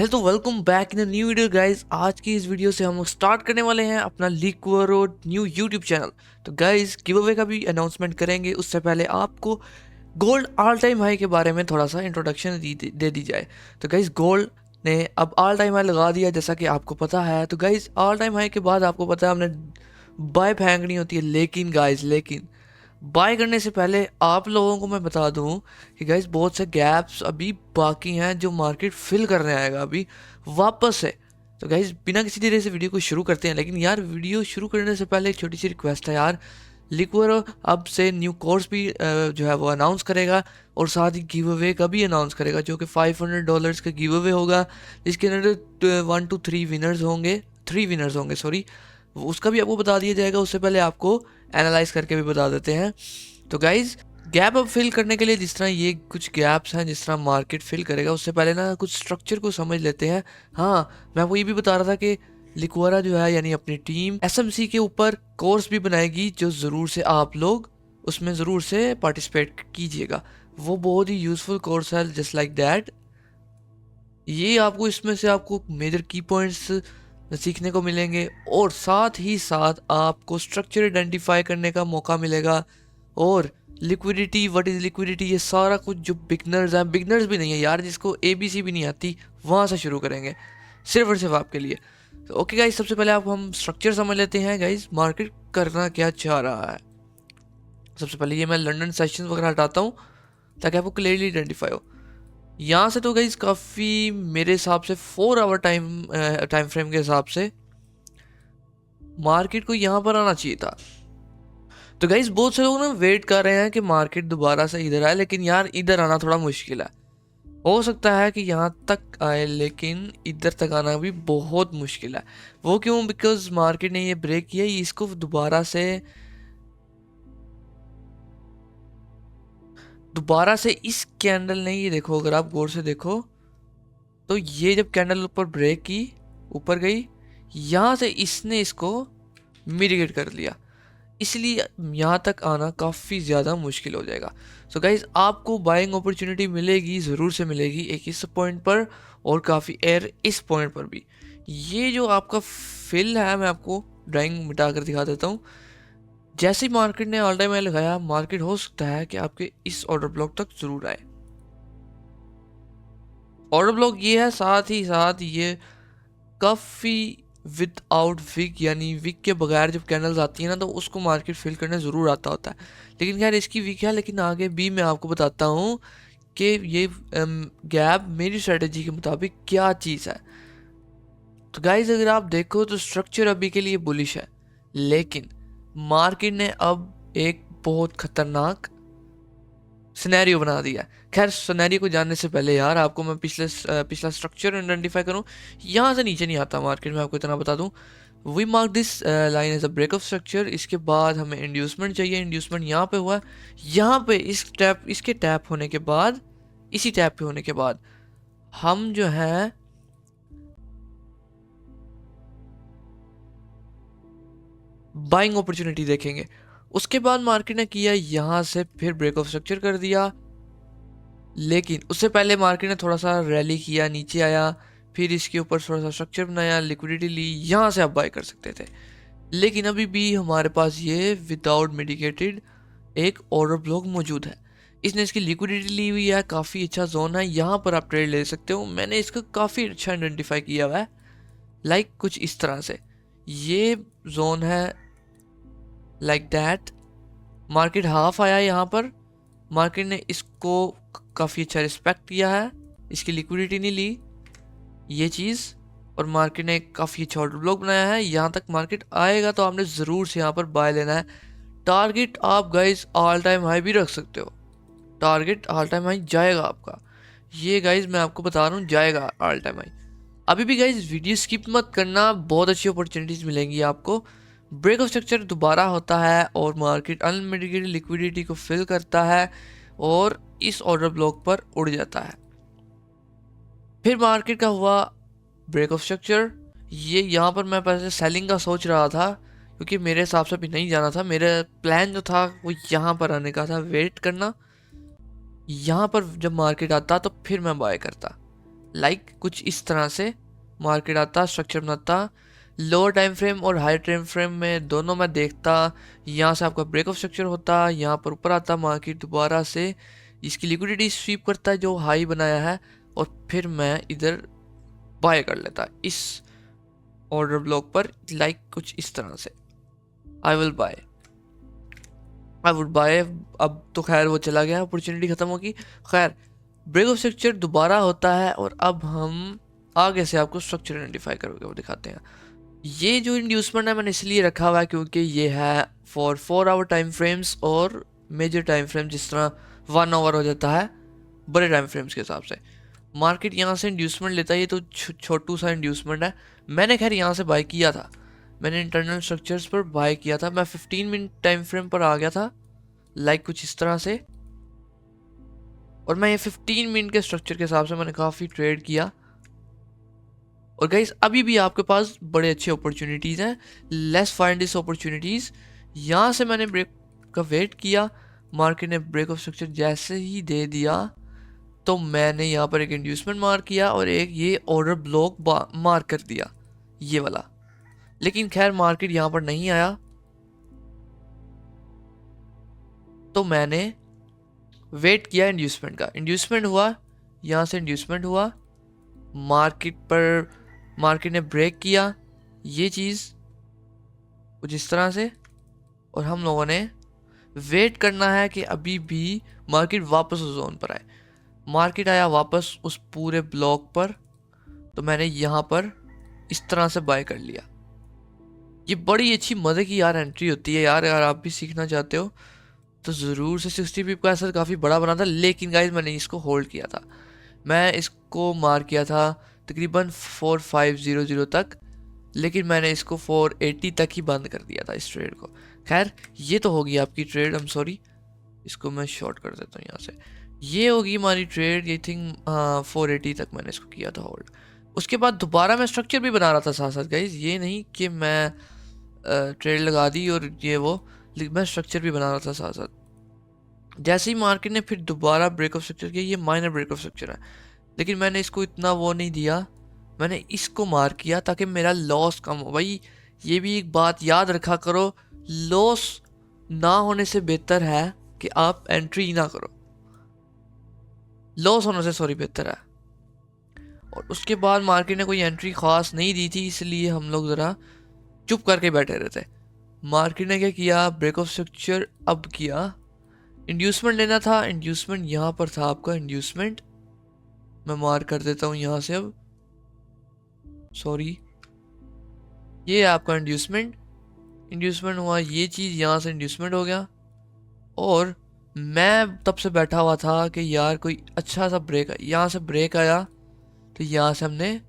Hello तो welcome back in a new video guys. आज की इस वीडियो से हम स्टार्ट करने वाले हैं अपना लिक्वरो न्यू यूट्यूब चैनल। तो गाइस गिव अवे का भी अनाउंसमेंट करेंगे, उससे पहले आपको गोल्ड ऑल टाइम हाई के बारे में थोड़ा सा इंट्रोडक्शन दे दी जाए। तो गाइस गोल्ड ने अब ऑल टाइम हाई लगा दिया जैसा कि आपको पता है। तो गाइस ऑल टाइम हाई के बाद आपको पता है हमने बाय फेंकनी होती है, लेकिन बाय करने से पहले आप लोगों को मैं बता दूं कि गाइस बहुत से गैप्स अभी बाकी हैं जो मार्केट फिल करने आएगा अभी वापस से। तो गाइस बिना किसी देरी से वीडियो को शुरू करते हैं, लेकिन यार वीडियो शुरू करने से पहले एक छोटी सी रिक्वेस्ट है यार। लिक्वरो अब से न्यू कोर्स भी जो है वो अनाउंस करेगा और साथ ही गिव अवे का भी अनाउंस करेगा, जो कि $500 का गिव अवे होगा, जिसके अंदर 1 to 3 विनर्स होंगे, 3 विनर्स होंगे सॉरी। उसका भी आपको बता दिया जाएगा। उससे पहले आपको एनालाइज करके भी बता देते हैं। तो गाइज गैप अब फिल करने के लिए जिस तरह ये कुछ गैप्स हैं जिस तरह मार्केट फिल करेगा, उससे पहले ना कुछ स्ट्रक्चर को समझ लेते हैं। हाँ, मैं आपको ये भी बता रहा था कि लिक्वरा जो है यानी अपनी टीम एसएमसी के ऊपर कोर्स भी बनाएगी, जो ज़रूर से आप लोग उसमें ज़रूर से पार्टिसिपेट कीजिएगा। वो बहुत ही यूजफुल कोर्स है, जस्ट लाइक दैट। ये आपको इसमें से आपको मेजर की पॉइंट्स सीखने को मिलेंगे और साथ ही साथ आपको स्ट्रक्चर आइडेंटिफाई करने का मौका मिलेगा। और लिक्विडिटी, व्हाट इज लिक्विडिटी, ये सारा कुछ जो बिगनर्स हैं, बिगनर्स भी नहीं है यार, जिसको एबीसी भी नहीं आती, वहाँ से शुरू करेंगे सिर्फ और सिर्फ आपके लिए। तो ओके गाइज, सबसे पहले आप हम स्ट्रक्चर समझ लेते हैं गाइज, मार्केट करना क्या चाह रहा है। सबसे पहले ये मैं लंदन सेशन वगैरह हटाता हूँ ताकि आपको क्लियरली आइडेंटिफाई हो। यहाँ से तो गाइज काफ़ी मेरे हिसाब से 4 आवर टाइम फ्रेम के हिसाब से मार्केट को यहाँ पर आना चाहिए था। तो गाइज बहुत से लोग ना वेट कर रहे हैं कि मार्केट दोबारा से इधर आए, लेकिन यार इधर आना थोड़ा मुश्किल है। हो सकता है कि यहाँ तक आए, लेकिन इधर तक आना भी बहुत मुश्किल है। वो क्यों? बिकॉज मार्केट ने ये ब्रेक किया, इसको दोबारा से इस कैंडल ने, ये देखो अगर आप गौर से देखो तो ये जब कैंडल ऊपर ब्रेक की, ऊपर गई, यहाँ से इसने इसको मिटिगेट कर लिया, इसलिए यहाँ तक आना काफ़ी ज़्यादा मुश्किल हो जाएगा। सो गाइज आपको बाइंग अपॉर्चुनिटी मिलेगी, ज़रूर से मिलेगी, एक इस पॉइंट पर और काफ़ी एयर इस पॉइंट पर भी। ये जो आपका फिल है, मैं आपको ड्राइंग मिटा कर दिखा देता हूँ। जैसे ही मार्केट ने ऑल टाइम हाई लगाया, मार्केट हो सकता है कि आपके इस ऑर्डर ब्लॉक तक जरूर आए। ऑर्डर ब्लॉक ये है, साथ ही साथ ये काफ़ी विदाउट विक, यानी विक के बगैर जब कैंडल्स आती है ना, तो उसको मार्केट फिल करने ज़रूर आता होता है। लेकिन खैर इसकी विक है, लेकिन आगे भी मैं आपको बताता हूँ कि ये गैप मेरी स्ट्रेटेजी के मुताबिक क्या चीज़ है। तो गाइज अगर आप देखो तो स्ट्रक्चर अभी के लिए बुलिश है, लेकिन मार्केट ने अब एक बहुत खतरनाक सिनेरियो बना दिया। खैर सिनेरियो को जानने से पहले यार आपको मैं पिछला स्ट्रक्चर आइडेंटिफाई करूं। यहाँ से नीचे नहीं आता मार्केट में, आपको इतना बता दूं। We mark this line as a break of structure. इसके बाद हमें इंड्यूसमेंट चाहिए, इंड्यूसमेंट यहाँ पे हुआ, यहाँ पे इसके टैप होने के बाद, इसी टैप पे होने के बाद हम जो है बाइंग अपॉर्चुनिटी देखेंगे। उसके बाद मार्केट ने किया यहाँ से फिर ब्रेक ऑफ स्ट्रक्चर कर दिया, लेकिन उससे पहले मार्केट ने थोड़ा सा रैली किया, नीचे आया, फिर इसके ऊपर थोड़ा सा स्ट्रक्चर बनाया, लिक्विडिटी ली, यहाँ से आप बाय कर सकते थे। लेकिन अभी भी हमारे पास ये विदाउट मिटिगेटेड एक ऑर्डर ब्लॉक मौजूद है। इसने इसकी लिक्विडिटी ली हुई है, काफ़ी अच्छा जोन है, यहाँ पर आप ट्रेड ले सकते हो। मैंने इसको काफ़ी अच्छा आइडेंटिफाई किया हुआ है, लाइक कुछ इस तरह से। ये जोन है लाइक दैट। मार्केट हाफ आया यहाँ पर, मार्केट ने इसको काफ़ी अच्छा रिस्पेक्ट किया है, इसकी लिक्विडिटी नहीं ली ये चीज़, और मार्केट ने काफ़ी अच्छा ऑर्डर ब्लॉक बनाया है। यहाँ तक मार्केट आएगा तो आपने ज़रूर से यहाँ पर बाय लेना है। टारगेट आप गाइज ऑल टाइम हाई भी रख सकते हो, टारगेट ऑल टाइम हाई जाएगा आपका, ये गाइज मैं आपको बता रहा हूँ, जाएगा ऑल टाइम हाई। अभी भी गाइज वीडियो स्किप मत करना, बहुत अच्छी अपॉर्चुनिटीज़ मिलेंगी आपको। ब्रेक ऑफ स्ट्रक्चर दोबारा होता है और मार्केट अनमिटिगेटेड लिक्विडिटी को फिल करता है और इस ऑर्डर ब्लॉक पर उड़ जाता है। फिर मार्केट का हुआ ब्रेक ऑफ स्ट्रक्चर। ये यहाँ पर मैं पहले सेलिंग का सोच रहा था, क्योंकि मेरे हिसाब से भी नहीं जाना था, मेरा प्लान जो था वो यहाँ पर आने का था, वेट करना। यहाँ पर जब मार्केट आता तो फिर मैं बाय करता, कुछ इस तरह से मार्केट आता, स्ट्रक्चर बनाता, लोअर टाइम फ्रेम और हाई टाइम फ्रेम में दोनों में देखता। यहाँ से आपका ब्रेक ऑफ स्ट्रक्चर होता, यहाँ पर ऊपर आता मार्केट, दोबारा से इसकी लिक्विडिटी स्वीप करता है जो हाई बनाया है, और फिर मैं इधर बाय कर लेता इस ऑर्डर ब्लॉक पर, कुछ इस तरह से। I would buy. अब तो खैर वो चला गया, अपॉर्चुनिटी खत्म होगी। खैर ब्रेक ऑफ स्ट्रक्चर दोबारा होता है, और अब हम आगे से आपको स्ट्रक्चर आइडेंटिफाई करके वो दिखाते हैं। ये जो इंड्यूसमेंट है मैंने इसलिए रखा हुआ है क्योंकि ये है फॉर 4 आवर टाइम फ्रेम्स और मेजर टाइम फ्रेम, जिस तरह 1 आवर हो जाता है बड़े टाइम फ्रेम्स के हिसाब से। मार्केट यहाँ से इंड्यूसमेंट लेता है, ये तो छोटू सा इंड्यूसमेंट है। मैंने खैर यहाँ से बाय किया था, मैंने इंटरनल स्ट्रक्चर्स पर बाय किया था। मैं 15 मिनट टाइम फ्रेम पर आ गया था, कुछ इस तरह से, और मैं ये 15 मिनट के स्ट्रक्चर के हिसाब से मैंने काफ़ी ट्रेड किया। और गाइस अभी भी आपके पास बड़े अच्छे अपॉर्चुनिटीज़ हैं, लेट्स फाइंड दिस अपॉर्चुनिटीज़। यहाँ से मैंने ब्रेक का वेट किया, मार्केट ने ब्रेक ऑफ स्ट्रक्चर जैसे ही दे दिया तो मैंने यहाँ पर एक इंड्यूसमेंट मार्क किया और एक ये ऑर्डर ब्लॉक मार्क कर दिया, ये वाला। लेकिन खैर मार्केट यहाँ पर नहीं आया, तो मैंने वेट किया इंड्यूसमेंट का। इंड्यूसमेंट हुआ, यहाँ से इंड्यूसमेंट हुआ, मार्केट ने ब्रेक किया ये चीज़ कुछ इस तरह से, और हम लोगों ने वेट करना है कि अभी भी मार्केट वापस उस जोन पर आए। मार्केट आया वापस उस पूरे ब्लॉक पर, तो मैंने यहाँ पर इस तरह से बाय कर लिया। ये बड़ी अच्छी मज़े की यार एंट्री होती है यार, अगर आप भी सीखना चाहते हो तो ज़रूर से। 60 पिप का असर काफ़ी बड़ा बना था, लेकिन गाइज मैंने इसको होल्ड किया था। मैं इसको मार किया था तकरीबन 4500 तक, लेकिन मैंने इसको 480 तक ही बंद कर दिया था इस ट्रेड को। खैर ये तो होगी आपकी ट्रेड, आई एम सॉरी, इसको मैं शॉर्ट कर देता हूँ यहाँ से। ये होगी हमारी ट्रेड, ये थिंक 480 तक मैंने इसको किया था होल्ड। उसके बाद दोबारा मैं स्ट्रक्चर भी बना रहा था साथ साथ गाइज, ये नहीं कि मैं ट्रेड लगा दी और ये वो, लेकिन मैं स्ट्रक्चर भी बना रहा था साथ साथ। जैसे ही मार्केट ने फिर दोबारा ब्रेक ऑफ स्ट्रक्चर किया, ये माइनर ब्रेक ऑफ स्ट्रक्चर है, लेकिन मैंने इसको इतना वो नहीं दिया, मैंने इसको मार किया ताकि मेरा लॉस कम हो। भाई ये भी एक बात याद रखा करो, लॉस ना होने से बेहतर है कि आप एंट्री ना करो, लॉस होने से सॉरी बेहतर है। और उसके बाद मार्केट ने कोई एंट्री खास नहीं दी थी, इसलिए हम लोग ज़रा चुप करके बैठे रहते। मार्केट ने क्या किया, ब्रेक ऑफ स्ट्रक्चर अब किया, इंड्यूसमेंट लेना था, इंड्यूसमेंट यहाँ पर था आपका इंड्यूसमेंट, मैं मार्क कर देता हूँ यहाँ से, अब सॉरी ये है आपका इंड्यूसमेंट। इंड्यूसमेंट हुआ ये चीज़, यहाँ से इंड्यूसमेंट हो गया, और मैं तब से बैठा हुआ था कि यार कोई अच्छा सा ब्रेक, यहाँ से ब्रेक आया तो यहाँ से हमने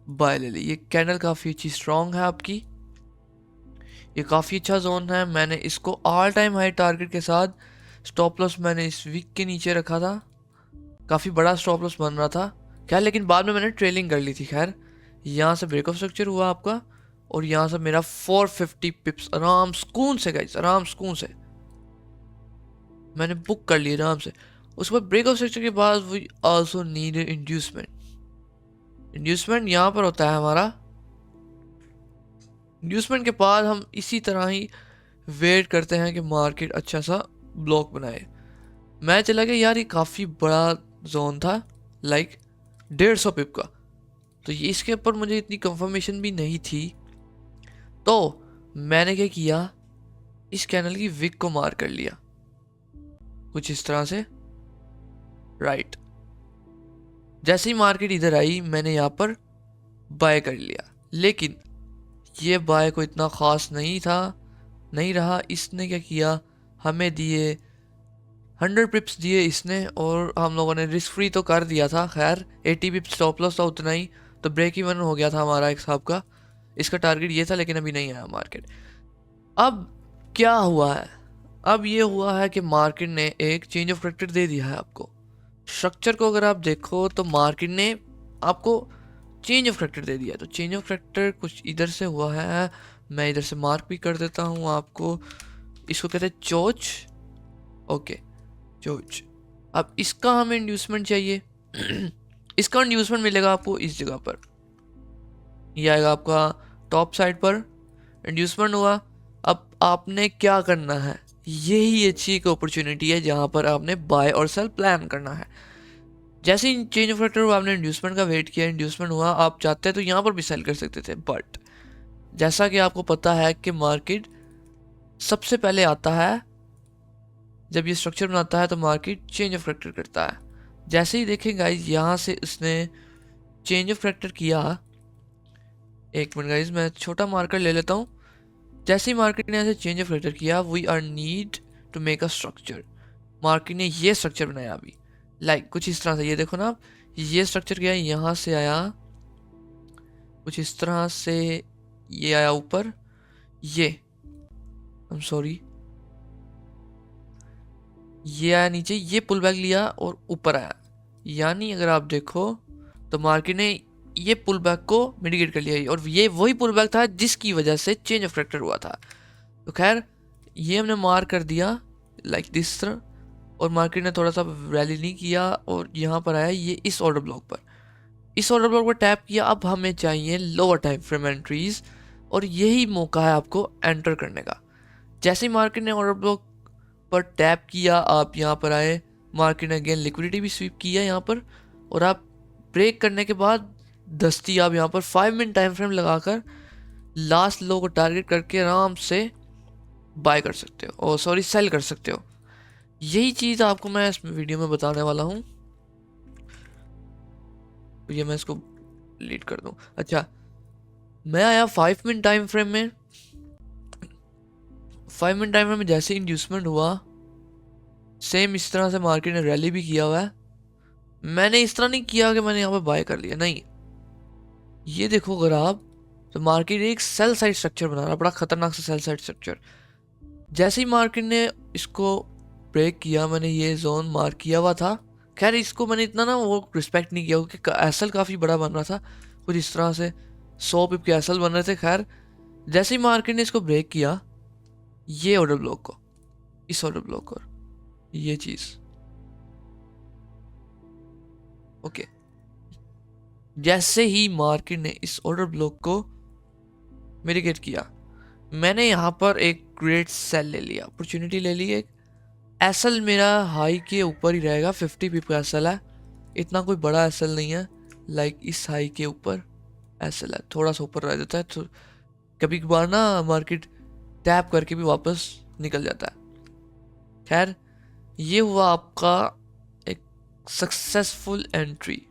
बाय ले ली। ये कैंडल काफ़ी अच्छी स्ट्रॉन्ग है आपकी, ये काफ़ी अच्छा जोन है। मैंने इसको ऑल टाइम हाई टारगेट के साथ, स्टॉप लॉस मैंने इस वीक के नीचे रखा था, काफ़ी बड़ा स्टॉप लॉस बन रहा था क्या, लेकिन बाद में मैंने ट्रेलिंग कर ली थी। खैर यहाँ से ब्रेक ऑफ स्ट्रक्चर हुआ आपका, और यहाँ से मेरा 450 पिप्स आराम सुकून से गाइस, आराम सुकून से मैंने बुक कर लिया आराम से। उसके बाद ब्रेक ऑफ स्ट्रक्चर के बाद we also need inducement. Inducement यहाँ पर होता है हमारा, इंड्यूसमेंट के बाद हम इसी तरह ही वेट करते हैं कि मार्केट अच्छा सा ब्लॉक बनाए। मैं चला गया यार, ये काफ़ी बड़ा जोन था, 150 पिप का, तो ये इसके ऊपर मुझे इतनी कंफर्मेशन भी नहीं थी, तो मैंने क्या किया, इस कैंडल की विक को मार कर लिया कुछ इस तरह से, राइट। जैसे ही मार्केट इधर आई मैंने यहाँ पर बाय कर लिया, लेकिन ये बाय को इतना ख़ास नहीं रहा। इसने क्या किया, हमें दिए 100 पिप्स दिए इसने, और हम लोगों ने रिस्क फ्री तो कर दिया था। खैर 80 पिप्स स्टॉप लॉस था उतना ही, तो ब्रेक इवन हो गया था हमारा एक हिसाब का। इसका टारगेट ये था, लेकिन अभी नहीं आया मार्केट। अब क्या हुआ है, अब ये हुआ है कि मार्केट ने एक चेंज ऑफ करैक्टर दे दिया है आपको। स्ट्रक्चर को अगर आप देखो तो मार्केट ने आपको चेंज ऑफ करैक्टर दे दिया, तो चेंज ऑफ करैक्टर कुछ इधर से हुआ है, मैं इधर से मार्क भी कर देता हूँ आपको। इसको कहते हैं चोच, ओके चोच। अब इसका हमें इंड्यूसमेंट चाहिए इसका इंड्यूसमेंट मिलेगा आपको इस जगह पर, ये आएगा आपका टॉप साइड पर, इंड्यूसमेंट हुआ। अब आपने क्या करना है, यही अच्छी एक अपॉर्चुनिटी है जहां पर आपने बाय और सेल प्लान करना है। जैसे ही चेंज ऑफ फैक्टर हुआ, आपने इंड्यूसमेंट का वेट किया, इंड्यूसमेंट हुआ, आप चाहते हैं तो यहाँ पर भी सेल कर सकते थे, बट जैसा कि आपको पता है कि मार्केट सबसे पहले आता है, जब ये स्ट्रक्चर बनाता है तो मार्केट चेंज ऑफ फैक्टर करता है। जैसे ही देखें गाइज यहाँ से उसने चेंज ऑफ फैक्टर किया, एक मिनट गाइज मैं छोटा मार्कर ले लेता हूँ। जैसे ही मार्केट ने यहाँ से चेंज ऑफ फैक्टर किया, we are need to make a structure, market ने ये स्ट्रक्चर बनाया अभी, लाइक कुछ इस तरह से, ये देखो ना आप, ये स्ट्रक्चर क्या है, यहाँ से आया कुछ इस तरह से, ये आया ऊपर, ये आई एम सॉरी, ये आया नीचे, ये पुल बैक लिया और ऊपर आया। यानी अगर आप देखो तो मार्केट ने ये पुल बैक को मिटिगेट कर लिया, और ये वही पुल बैक था जिसकी वजह से चेंज ऑफ फैक्टर हुआ था। तो खैर ये हमने मार्क कर दिया लाइक दिस तरह, और मार्केट ने थोड़ा सा रैली नहीं किया और यहाँ पर आया ये इस ऑर्डर ब्लॉक पर, इस ऑर्डर ब्लॉक पर टैप किया। अब हमें चाहिए लोअर टाइम फ्रेम एंट्रीज, और यही मौका है आपको एंटर करने का। जैसे ही मार्केट ने ऑर्डर ब्लॉक पर टैप किया, आप यहाँ पर आए, मार्केट ने अगेन लिक्विडिटी भी स्वीप किया यहाँ पर, और आप ब्रेक करने के बाद दस्ती आप यहाँ पर 5 मिनट टाइम फ्रेम लगाकर लास्ट लो को टारगेट करके आराम से बाय कर सकते हो, और सॉरी सेल कर सकते हो। यही चीज़ आपको मैं इस वीडियो में बताने वाला हूँ। ये मैं इसको लीड कर दूँ। अच्छा, मैं आया 5 मिनट टाइम फ्रेम में, 5 मिनट टाइम फ्रेम में जैसे इंड्यूसमेंट हुआ, सेम इस तरह से मार्केट ने रैली भी किया हुआ है। मैंने इस तरह नहीं किया कि मैंने यहाँ पे बाय कर लिया, नहीं, ये देखो अगर आप, तो मार्केट एक सेल साइड स्ट्रक्चर बना रहा है, बड़ा खतरनाक सा सेल साइड स्ट्रक्चर। जैसे ही मार्केट ने इसको ब्रेक किया, मैंने ये जोन मार्क किया हुआ था, खैर इसको मैंने इतना ना वो रिस्पेक्ट नहीं किया क्योंकि एसएल काफ़ी बड़ा बन रहा था, कुछ इस तरह से 100 पिप के एसएल बन रहे थे। खैर जैसे ही मार्केट ने इसको ब्रेक किया, ये ऑर्डर ब्लॉक को, इस ऑर्डर ब्लॉक को, ये चीज़ ओके, जैसे ही मार्केट ने इस ऑर्डर ब्लॉक को मिटिगेट किया, मैंने यहाँ पर एक ग्रेट सेल ले लिया, अपॉर्चुनिटी ले ली। एक एसएल मेरा हाई के ऊपर ही रहेगा, 50 पिप का एसएल है, इतना कोई बड़ा एसएल नहीं है, लाइक इस हाई के ऊपर एसएल है, थोड़ा सा ऊपर रह जाता है, तो कभी कभार ना मार्केट टैप करके भी वापस निकल जाता है। खैर ये हुआ आपका एक सक्सेसफुल एंट्री,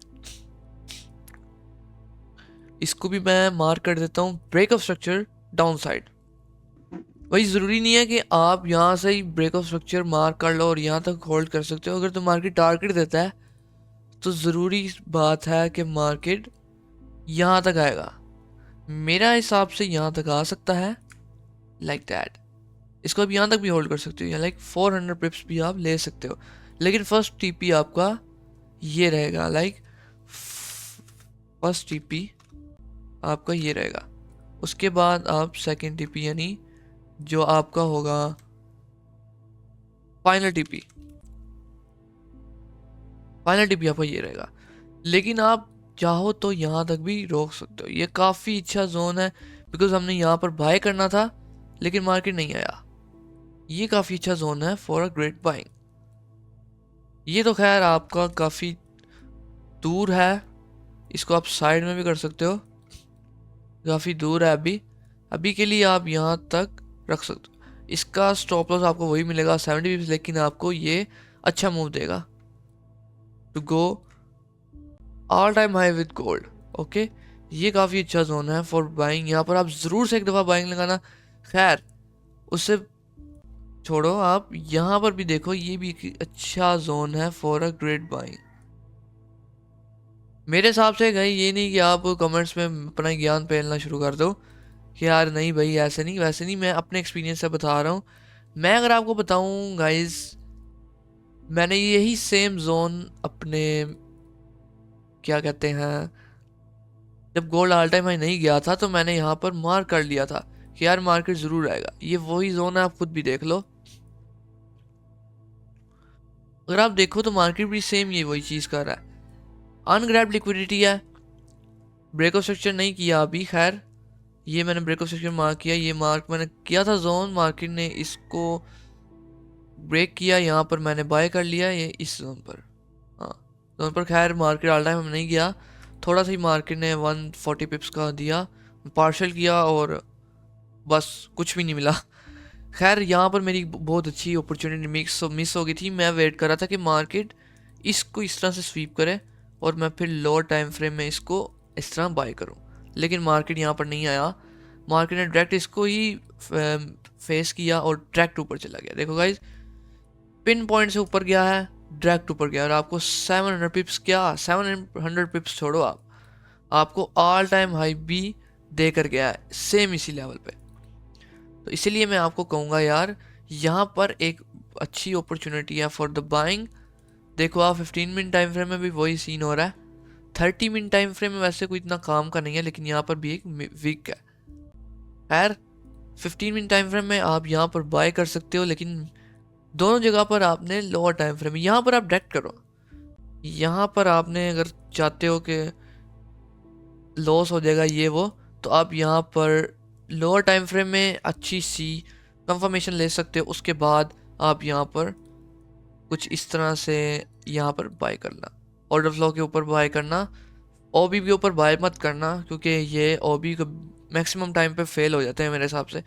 इसको भी मैं मार्क कर देता हूँ, break of structure down side. वही ज़रूरी नहीं है कि आप यहाँ से ही ब्रेक ऑफ स्ट्रक्चर मार्क कर लो और यहाँ तक होल्ड कर सकते हो। अगर तो मार्केट टारगेट देता है तो ज़रूरी बात है कि मार्केट यहाँ तक आएगा, मेरा हिसाब से यहाँ तक आ सकता है लाइक दैट। इसको आप यहाँ तक भी होल्ड कर सकते हो, या लाइक 400 पिप्स भी आप ले सकते हो, लेकिन फर्स्ट टीपी आपका ये रहेगा, लाइक फर्स्ट टीपी आपका ये रहेगा। उसके बाद आप सेकेंड टीपी यानी जो आपका होगा फाइनल टीपी, फाइनल टीपी आपका ये रहेगा। लेकिन आप चाहो तो यहाँ तक भी रोक सकते हो, ये काफ़ी अच्छा जोन है, बिकॉज हमने यहाँ पर बाय करना था लेकिन मार्केट नहीं आया। ये काफ़ी अच्छा जोन है फॉर अ ग्रेट बाइंग। ये तो खैर आपका काफ़ी दूर है, इसको आप साइड में भी कर सकते हो, काफ़ी दूर है अभी के लिए आप यहाँ तक रख सकते हो। इसका स्टॉप लॉस आपको वही मिलेगा 70 पिप्स, लेकिन आपको ये अच्छा मूव देगा to go all time high with gold. Okay, ये काफ़ी अच्छा जोन है फॉर बाइंग, यहाँ पर आप ज़रूर से एक दफ़ा बाइंग लगाना। खैर उससे छोड़ो, आप यहाँ पर भी देखो, ये भी एक अच्छा जोन है फॉर अ ग्रेट बाइंग मेरे हिसाब से। गई ये नहीं कि आप कमेंट्स में अपना ज्ञान फैलना शुरू कर दो कि यार नहीं भाई ऐसे नहीं वैसे नहीं, मैं अपने एक्सपीरियंस से बता रहा हूँ। मैं अगर आपको बताऊँ गाइस, मैंने यही सेम जोन अपने क्या कहते हैं, जब गोल्ड ऑल टाइम हाई नहीं गया था तो मैंने यहाँ पर मार्क कर लिया था कि यार मार्केट ज़रूर आएगा। ये वही जोन है, आप खुद भी देख लो, अगर आप देखो तो मार्केट भी सेम ये वही चीज़ कर रहा है। अनग्रैब लिक्विडिटी है, ब्रेक ऑफ स्ट्रक्चर नहीं किया अभी। खैर ये मैंने ब्रेक ऑफ स्ट्रक्चर मार्क किया, ये मार्क मैंने किया था जोन, मार्केट ने इसको ब्रेक किया, यहाँ पर मैंने बाय कर लिया ये इस जोन पर। हाँ जोन पर खैर मार्केट ऑल टाइम हम नहीं गया, थोड़ा सा ही मार्केट ने 140 पिप्स का दिया, पार्शल किया और बस कुछ भी नहीं मिला। खैर यहाँ पर मेरी बहुत अच्छी अपॉर्चुनिटी मिस हो गई थी। मैं वेट कर रहा था कि मार्केट इसको इस तरह से स्वीप करे और मैं फिर लोअर टाइम फ्रेम में इसको इस तरह बाय करूँ, लेकिन मार्केट यहाँ पर नहीं आया। मार्केट ने डायरेक्ट इसको ही फेस किया और डायरेक्ट ऊपर चला गया। देखो गाइज पिन पॉइंट से ऊपर गया है, डायरेक्ट ऊपर गया और आपको 700 पिप्स, क्या 700 पिप्स छोड़ो, आपको ऑल टाइम हाई भी दे कर गया है सेम इसी लेवल पे। तो इसीलिए मैं आपको कहूँगा यार यहाँ पर एक अच्छी अपॉर्चुनिटी है फॉर द बाइंग। देखो आप 15 मिनट टाइम फ्रेम में भी वही सीन हो रहा है, 30 मिनट टाइम फ्रेम में वैसे कोई इतना काम का नहीं है, लेकिन यहाँ पर भी एक वीक है। खैर 15 मिनट टाइम फ्रेम में आप यहाँ पर बाय कर सकते हो, लेकिन दोनों जगह पर आपने लोअर टाइम फ्रेम में, यहाँ पर आप डायरेक्ट करो। यहाँ पर आपने अगर चाहते हो कि लॉस हो जाएगा ये वो, तो आप यहाँ पर लोअर टाइम फ्रेम में अच्छी सी कंफर्मेशन ले सकते हो, उसके बाद आप यहाँ पर कुछ इस तरह से यहाँ पर बाय करना, ऑर्डर फ्लो के ऊपर बाय करना, ओबी के ऊपर बाय मत करना क्योंकि ये ओबी का मैक्सिमम टाइम पे फेल हो जाते हैं मेरे हिसाब से।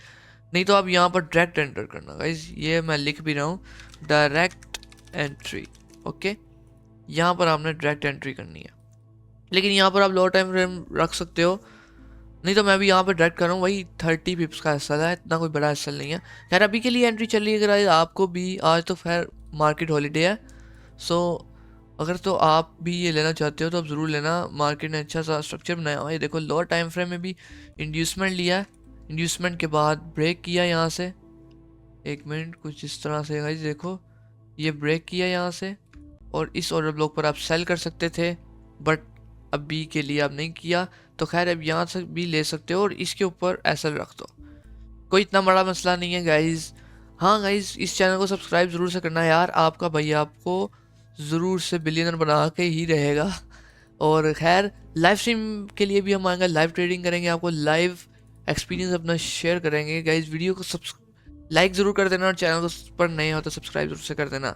नहीं तो आप यहाँ पर डायरेक्ट एंटर करना गाइज, ये मैं लिख भी रहा हूँ, डायरेक्ट एंट्री। ओके यहाँ पर आपने डायरेक्ट एंट्री करनी है, लेकिन यहाँ पर आप लोअर टाइम फ्रेम रख सकते हो। नहीं तो मैं भी यहाँ पर डायरेक्ट कर रहा हूँ, वही 30 पिप्स का एसएल है, इतना कोई बड़ा एसएल नहीं है। खैर अभी के लिए एंट्री चल रही है अगर आपको भी, आज तो खैर मार्केट हॉलीडे है, सो अगर तो आप भी ये लेना चाहते हो तो आप ज़रूर लेना। मार्केट ने अच्छा सा स्ट्रक्चर बनाया हुआ है, देखो लोअर टाइम फ्रेम में भी इंड्यूसमेंट लिया है, इंड्यूसमेंट के बाद ब्रेक किया यहाँ से, एक मिनट कुछ इस तरह से गाइस, देखो ये ब्रेक किया यहाँ से और इस ऑर्डर ब्लॉक पर आप सेल कर सकते थे, बट अभी के लिए आप नहीं किया, तो खैर अब यहाँ से भी ले सकते हो और इसके ऊपर ऐसा रख दो, कोई इतना बड़ा मसला नहीं है गाइज। हाँ गाइज इस चैनल को सब्सक्राइब ज़रूर से करना यार, आपका भैया आपको ज़रूर से बिलियनर बना के ही रहेगा। और खैर लाइव स्ट्रीम के लिए भी हम आएंगे, लाइव ट्रेडिंग करेंगे, आपको लाइव एक्सपीरियंस अपना शेयर करेंगे। गाइज वीडियो को लाइक ज़रूर कर देना और चैनल को पर नए हो तो सब्सक्राइब जरूर से कर देना।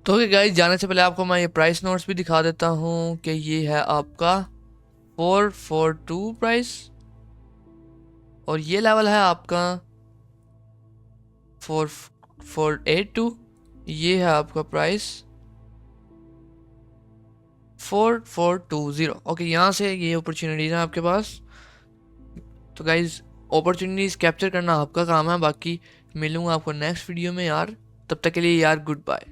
तो गाइज जाने से पहले आपको मैं ये प्राइस नोट्स भी दिखा देता हूँ कि ये है आपका 442 प्राइस और ये लेवल है आपका 4482, ये है आपका प्राइस 4420। ओके यहाँ से ये अपॉर्चुनिटीज है आपके पास। तो गाइज अपॉर्चुनिटीज कैप्चर करना आपका काम है, बाकी मिलूंगा आपको नेक्स्ट वीडियो में यार, तब तक के लिए यार गुड बाय।